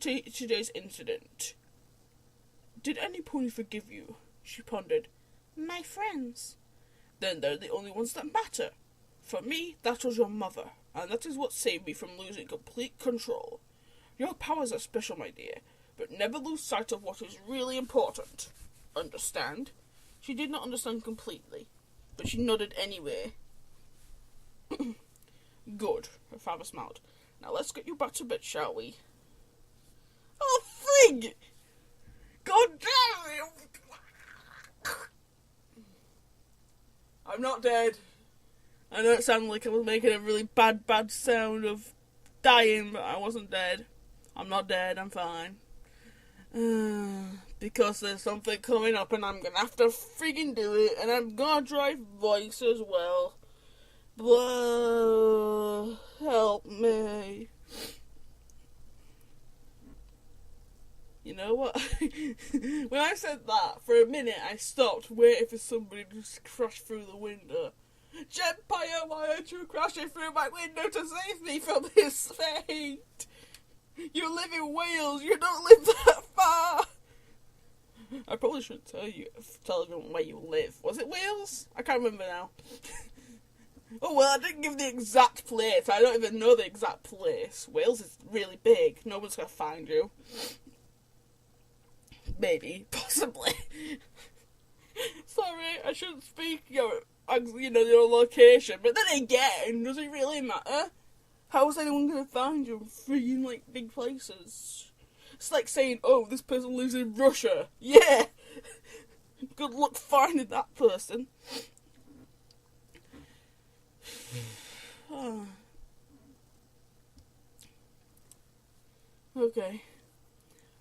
today's incident. Did any pony forgive you? She pondered. My friends. Then they're the only ones that matter. For me, that was your mother, and that is what saved me from losing complete control. Your powers are special, my dear, but never lose sight of what is really important. Understand? She did not understand completely, but she nodded anyway. Good, her father smiled. Now let's get you back to bed, shall we? Oh, frig! God damn it! I'm not dead. I know it sounded like I was making a really bad sound of dying, but I wasn't dead. I'm not dead, I'm fine. Because there's something coming up and I'm gonna have to friggin' do it, and I'm gonna try voice as well. Blah, help me. You know what? When I said that, for a minute I stopped waiting for somebody to just crash through the window. Jetpire, why aren't you crashing through my window to save me from this fate? You live in Wales, you don't live that far. I probably shouldn't tell everyone where you live. Was it Wales? I can't remember now. Oh well, I didn't give the exact place. I don't even know the exact place. Wales is really big. No one's gonna find you. Maybe. Possibly. Sorry, I shouldn't speak your location. But then again, does it really matter? How is anyone gonna find you in freaking, big places? It's like saying, oh, this person lives in Russia. Yeah! Good luck finding that person. Okay.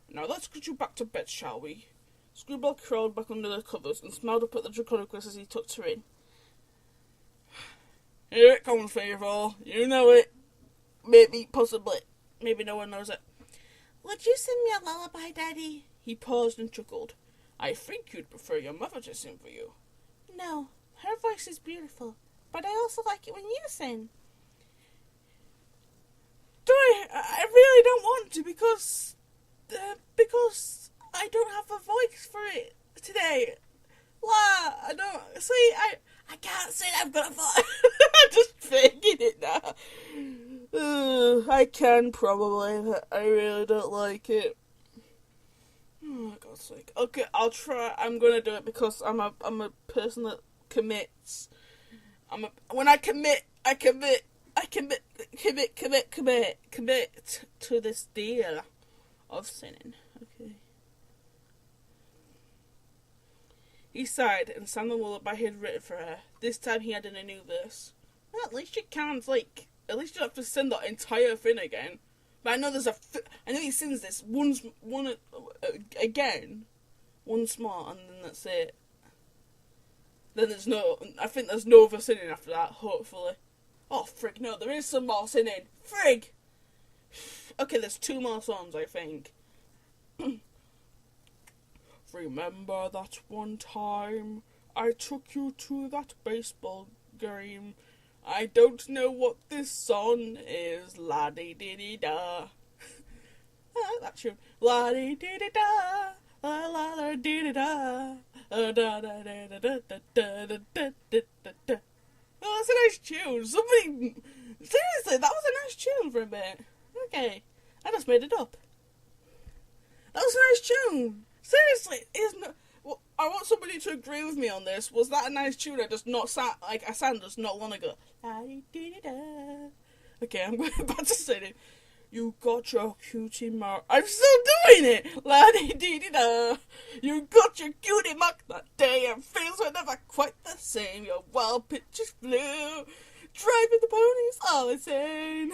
Now let's get you back to bed, shall we? Screwball crawled back under the covers and smiled up at the Draconicus as he tucked her in. Here it comes, Favour. You know it. Maybe, possibly. Maybe no one knows it. Would you sing me a lullaby, Daddy? He paused and chuckled. I think you'd prefer your mother to sing for you. No, her voice is beautiful, but I also like it when you sing. I really don't want to because I don't have a voice for it today. I don't, see, I can't say I've got a voice. I'm just faking it now. I can probably, but I really don't like it. Oh, for God's sake. Okay, I'll try. I'm gonna do it because I'm a person that commits. When I commit to this deal of sinning. Okay. He sighed and sang the lullaby he had written for her. This time he added a new verse. Well, at least you can't, at least you don't have to sing that entire thing again. But I know I know he sings this one again, once more, and then that's it. Then I think there's no other singing after that, hopefully. Oh, frig, no, there is some more singing. Frig! Okay, there's 2 more songs, I think. Remember that one time I took you to that baseball game? I don't know what this song is. La-dee-dee-dee-da. I like that tune. La-dee-dee-dee-da. La-la-la-dee-dee-da. Da-da-da-da-da-da-da-da-da. Oh, that's a nice tune. Seriously, that was a nice tune for a bit. Okay, I just made it up. That was a nice tune. Seriously, well, I want somebody to agree with me on this. Was that a nice tune? I just not sound like I sound just not want to go. Okay, I'm going back to sing it. You got your cutie mark. I'm still doing it. La-dee-dee-dee-da. You got your cutie mark that day, and things were never quite the same. Your wild pictures flew, driving the ponies all insane.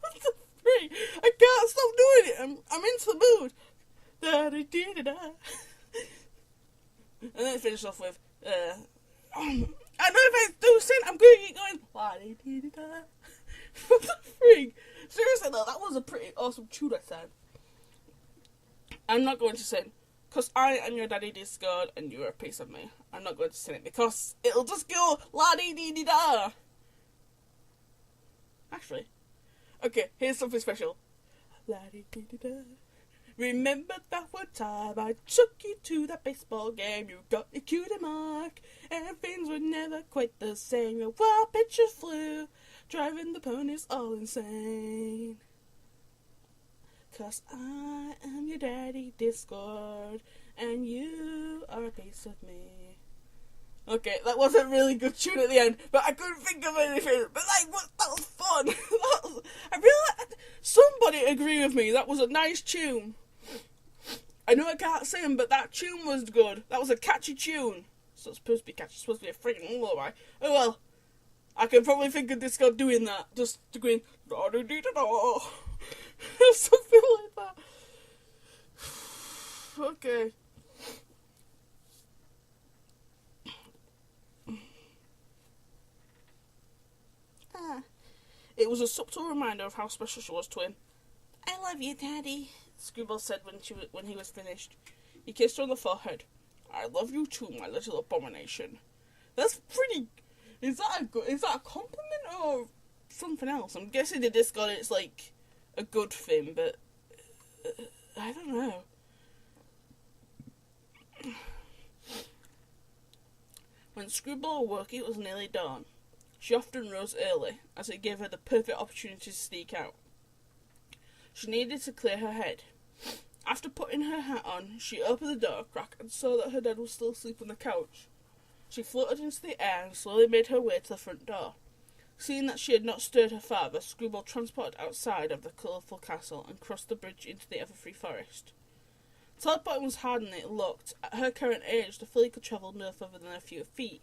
What the freak? I can't stop doing it. I'm into the mood. Da-dee-dee-dee-da. And then it finished off with, I know if I do sing, I'm going to keep going. La-dee-dee-dee-da. What the freak? Seriously though, that was a pretty awesome tune I said. I'm not going to sing, because I am your daddy Discord and you're a piece of me. I'm not going to sing it, because it'll just go la-dee-dee-dee-da. Actually, okay, here's something special. La-di-di-di-da. Remember that one time I took you to that baseball game, you got a cutie mark, and things were never quite the same. Your wild pitches flew, driving the ponies all insane. 'Cause I am your daddy Discord, and you are a piece of me. Okay, that wasn't a really good tune at the end, but I couldn't think of anything. But that was fun. I really somebody agree with me. That was a nice tune. I know I can't sing, but that tune was good. That was a catchy tune. So it's supposed to be catchy. It's supposed to be a freaking lullaby. Oh well, I can probably think of Disco doing that, just going da da da da da, something like that. Okay. It was a subtle reminder of how special she was to him. "I love you, Daddy," Screwball said when he was finished. He kissed her on the forehead. "I love you too, my little abomination." That's pretty. Is that a compliment or something else? I'm guessing the Discord it's like a good thing, but I don't know. When Screwball awoke, it was nearly dawn. She often rose early, as it gave her the perfect opportunity to sneak out. She needed to clear her head. After putting her hat on, she opened the door a crack and saw that her dad was still asleep on the couch. She floated into the air and slowly made her way to the front door. Seeing that she had not stirred her father, Screwball transported outside of the colourful castle and crossed the bridge into the Everfree Forest. Teleporting was harder than it looked. At her current age, the filly could travel no further than a few feet.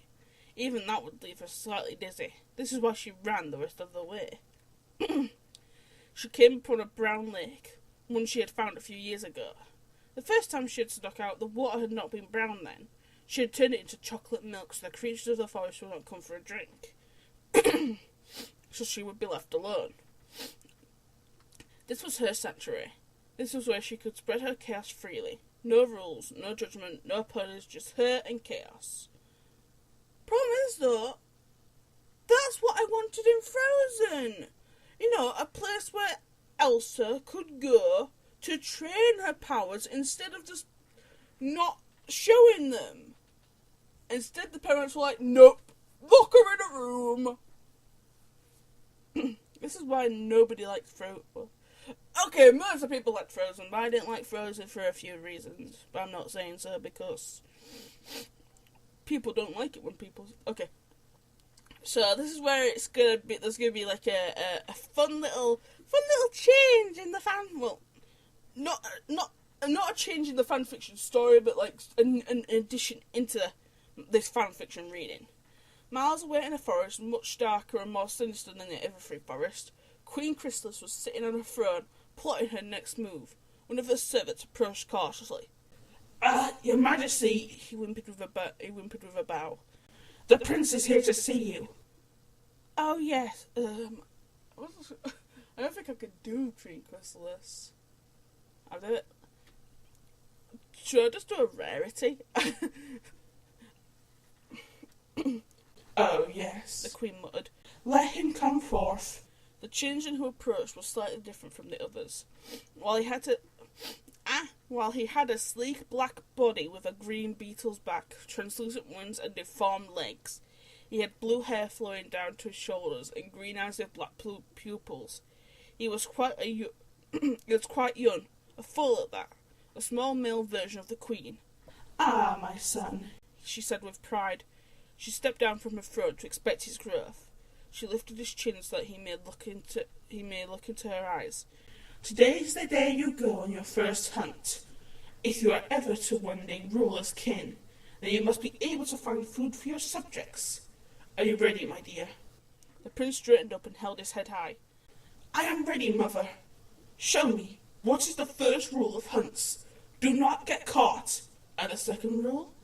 Even that would leave her slightly dizzy. This is why she ran the rest of the way. She came upon a brown lake, one she had found a few years ago. The first time she had snuck out, the water had not been brown then. She had turned it into chocolate milk so the creatures of the forest would not come for a drink. So she would be left alone. This was her sanctuary. This was where she could spread her chaos freely. No rules, no judgment, no punish, just her and chaos. Problem is, though, that's what I wanted in Frozen. You know, a place where Elsa could go to train her powers instead of just not showing them. Instead, the parents were like, "Nope, lock her in a room." This is why nobody liked Frozen. Okay, most of the people liked Frozen, but I didn't like Frozen for a few reasons. But I'm not saying so because people don't like it when people... Okay. So this is where it's gonna be. There's gonna be like a fun little change in the fan. Well, not a change in the fan fiction story, but like an addition into this fan fiction reading. Miles away in a forest, much darker and more sinister than the Everfree Forest, Queen Chrysalis was sitting on her throne, plotting her next move. One of her servants approached cautiously. Your Majesty," he whimpered with a bow. "The prince is here to see you." "Oh, yes. I don't think I could do Queen Chrysalis. I'll do it. Should I just do a rarity?" "Oh, yes," the Queen muttered. "Let him come forth." The changeling who approached was slightly different from the others. While he had a sleek black body with a green beetle's back, translucent wings and deformed legs, he had blue hair flowing down to his shoulders and green eyes with black pupils. He was quite young, a foal at that, a small male version of the Queen. "Ah, my son," she said with pride. She stepped down from her throne to inspect his growth. She lifted his chin so that he may look into her eyes. "Today is the day you go on your first hunt. If you are ever to one day rule as king, then you must be able to find food for your subjects. Are you ready, my dear?" The prince straightened up and held his head high. "I am ready, mother. Show me, what is the first rule of hunts? Do not get caught. And the second rule?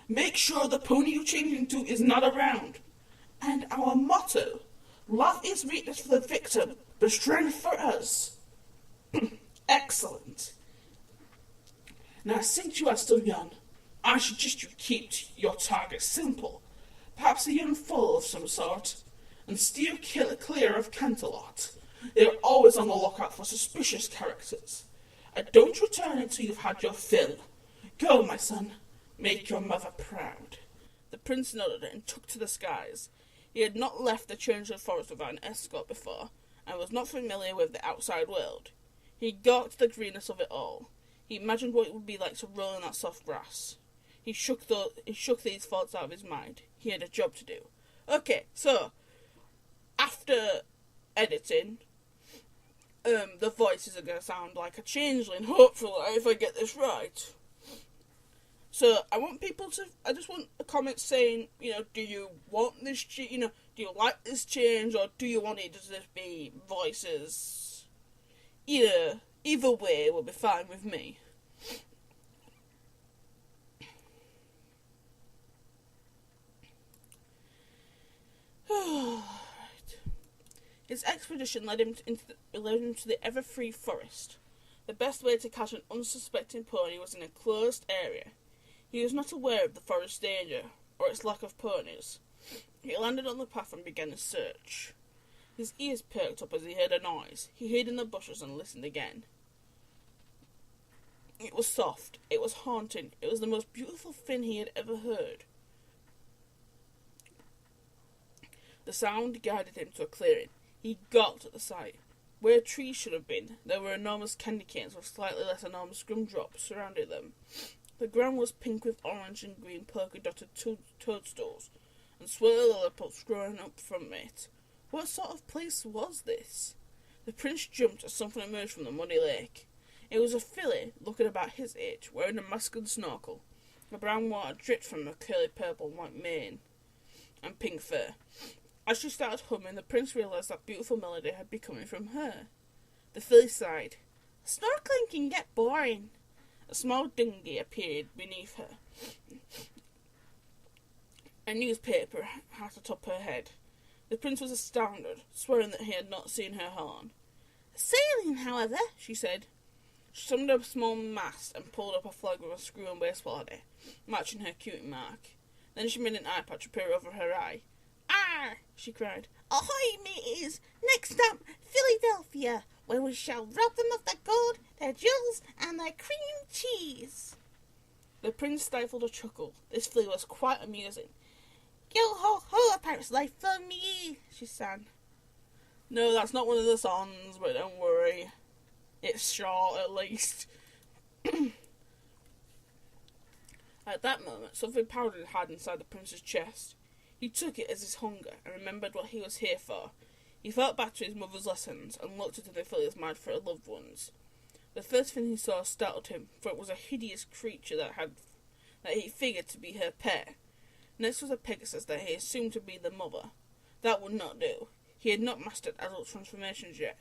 Make sure the pony you change into is not around. And our motto, love is weakness for the victim, but strength for us." "Excellent. Now, since you are still young, I suggest you keep your target simple, perhaps a young foal of some sort, and steer clear of Canterlot. They're always on the lookout for suspicious characters. And don't return until you've had your fill. Go, my son. Make your mother proud. The prince nodded and took to the skies. He had not left the Changeling forest without an escort before, and was not familiar with the outside world. He gawked at the greenness of it all. He imagined what it would be like to roll in that soft grass. He shook these thoughts out of his mind. He had a job to do. Okay, so, after editing, the voices are going to sound like a changeling, hopefully, if I get this right. So, I just want a comment saying, do you want this, do you like this change, or do you want it to just be voices? Either way will be fine with me. His expedition led him to the ever-free forest. The best way to catch an unsuspecting pony was in a closed area. He was not aware of the forest's danger, or its lack of ponies. He landed on the path and began his search. His ears perked up as he heard a noise. He hid in the bushes and listened again. It was soft. It was haunting. It was the most beautiful thing he had ever heard. The sound guided him to a clearing. He gulped at the sight. Where trees should have been, there were enormous candy canes with slightly less enormous gumdrops surrounding them. The ground was pink with orange and green polka-dotted toadstools, and swirly lollipops growing up from it. What sort of place was this? The prince jumped as something emerged from the muddy lake. It was a filly, looking about his age, wearing a mask and snorkel. The brown water dripped from her curly purple and white mane and pink fur. As she started humming, the prince realised that beautiful melody had been coming from her. The filly sighed. Snorkeling can get boring. A small dinghy appeared beneath her. A newspaper hat atop her head. The prince was astounded, swearing that he had not seen her horn. Sailing, however, she said. She summoned a small mast and pulled up a flag with a screw and baseball on it, matching her cute mark. Then she made an eye patch appear over her eye. Ah! She cried. Ahoy, mateys! Next stop, Philadelphia, where we shall rob them of their gold, their jewels, and their cream cheese. The prince stifled a chuckle. This flea was quite amusing. Yo ho ho, a pirate's life for me, she sang. No, that's not one of the songs, but don't worry. It's short, at least. At that moment, something powdered hid inside the prince's chest. He took it as his hunger and remembered what he was here for. He thought back to his mother's lessons and looked into the filly's mind for her loved ones. The first thing he saw startled him, for it was a hideous creature that he figured to be her pet. Next was a Pegasus that he assumed to be the mother. That would not do. He had not mastered adult transformations yet.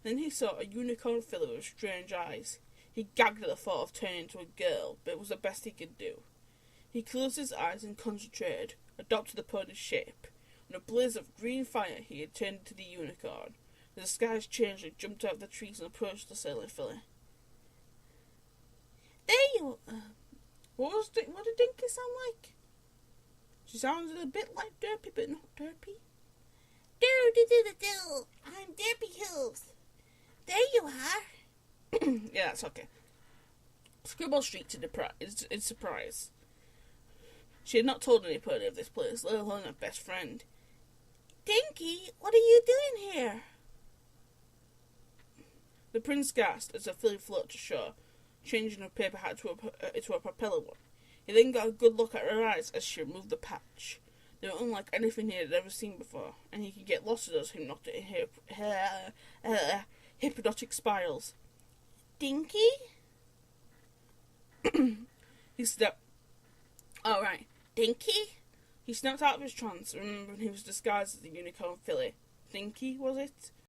Then he saw a unicorn filly with strange eyes. He gagged at the thought of turning into a girl, but it was the best he could do. He closed his eyes and concentrated, adopted the pony's shape. In a blaze of green fire, he had turned into the unicorn. The disguised changeling jumped out of the trees and approached the sailing filly. There you are. What did Dinky sound like? She sounded a bit like Derpy, but not Derpy. Do-do-do-do-do. I'm Derpy Hills. There you are. Yeah, that's okay. Scribble shrieked in surprise. She had not told any pony of this place, let alone her best friend. Dinky, what are you doing here? The prince gasped as the filly floated to shore, changing her paper hat into a propeller one. He then got a good look at her eyes as she removed the patch. They were unlike anything he had ever seen before, and he could get lost in those hypnotic spirals. Dinky? He stepped... Oh, right. Dinky? He snapped out of his trance, remembering he was disguised as the unicorn filly. Dinky, was it?